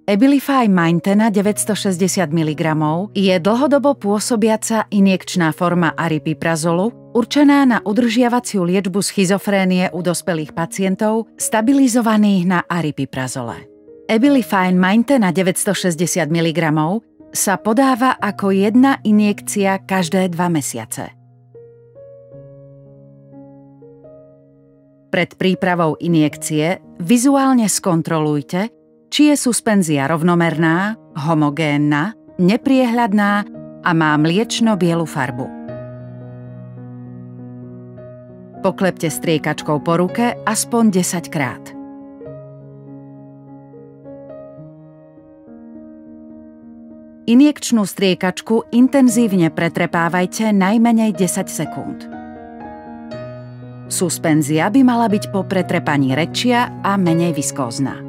Abilify Maintena 960 mg je dlhodobo pôsobiaca injekčná forma aripiprazolu, určená na udržiavaciu liečbu schizofrénie u dospelých pacientov stabilizovaných na aripiprazole. Abilify Maintena 960 mg sa podáva ako jedna injekcia každé 2 mesiace. Pred prípravou injekcie vizuálne skontrolujte, či je suspenzia rovnomerná, homogénna, nepriehľadná a má mliečno-bielu farbu. Poklepte striekačkou po ruke aspoň 10 krát. Injekčnú striekačku intenzívne pretrepávajte najmenej 10 sekúnd. Suspenzia by mala byť po pretrepaní redšia a menej viskózna.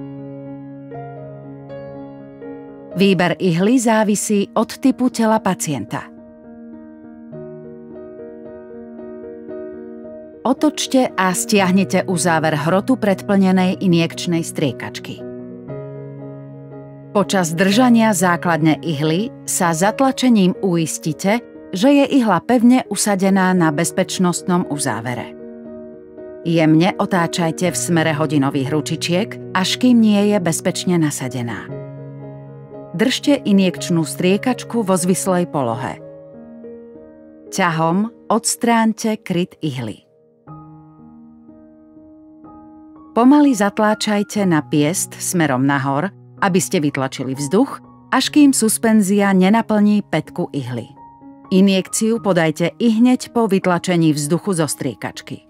Výber ihly závisí od typu tela pacienta. Otočte a stiahnite uzáver hrotu predplnenej injekčnej striekačky. Počas držania základne ihly sa zatlačením uistite, že je ihla pevne usadená na bezpečnostnom uzávere. Jemne otáčajte v smere hodinových ručičiek, až kým nie je bezpečne nasadená. Držte injekčnú striekačku vo zvislej polohe. Ťahom odstráňte kryt ihly. Pomaly zatláčajte na piest smerom nahor, aby ste vytlačili vzduch, až kým suspenzia nenaplní pätku ihly. Injekciu podajte ihneď po vytlačení vzduchu zo striekačky.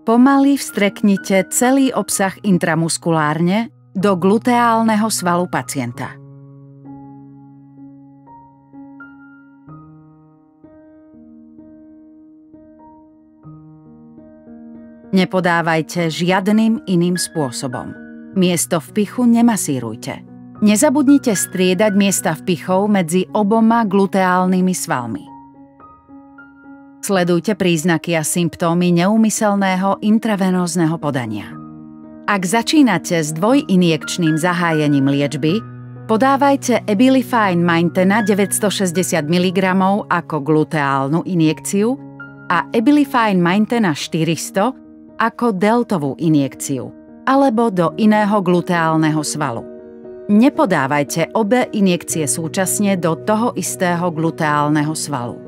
Pomaly vstreknite celý obsah intramuskulárne do gluteálneho svalu pacienta. Nepodávajte žiadnym iným spôsobom. Miesto vpichu nemasírujte. Nezabudnite striedať miesta vpichov medzi oboma gluteálnymi svalmi. Sledujte príznaky a symptómy neúmyselného intravenózneho podania. Ak začínate s dvojinjekčným zahájením liečby, podávajte Abilify Maintena 960 mg ako gluteálnu injekciu a Abilify Maintena 400 ako deltovú injekciu alebo do iného gluteálneho svalu. Nepodávajte obe injekcie súčasne do toho istého gluteálneho svalu.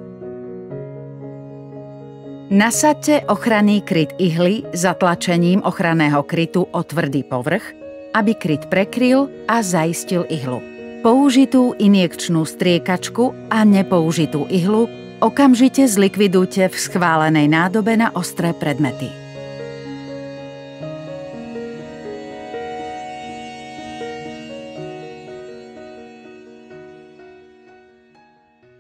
Nasaďte ochranný kryt ihly zatlačením ochranného krytu o tvrdý povrch, aby kryt prekryl a zaistil ihlu. Použitú injekčnú striekačku a nepoužitú ihlu okamžite zlikvidujte v schválenej nádobe na ostré predmety.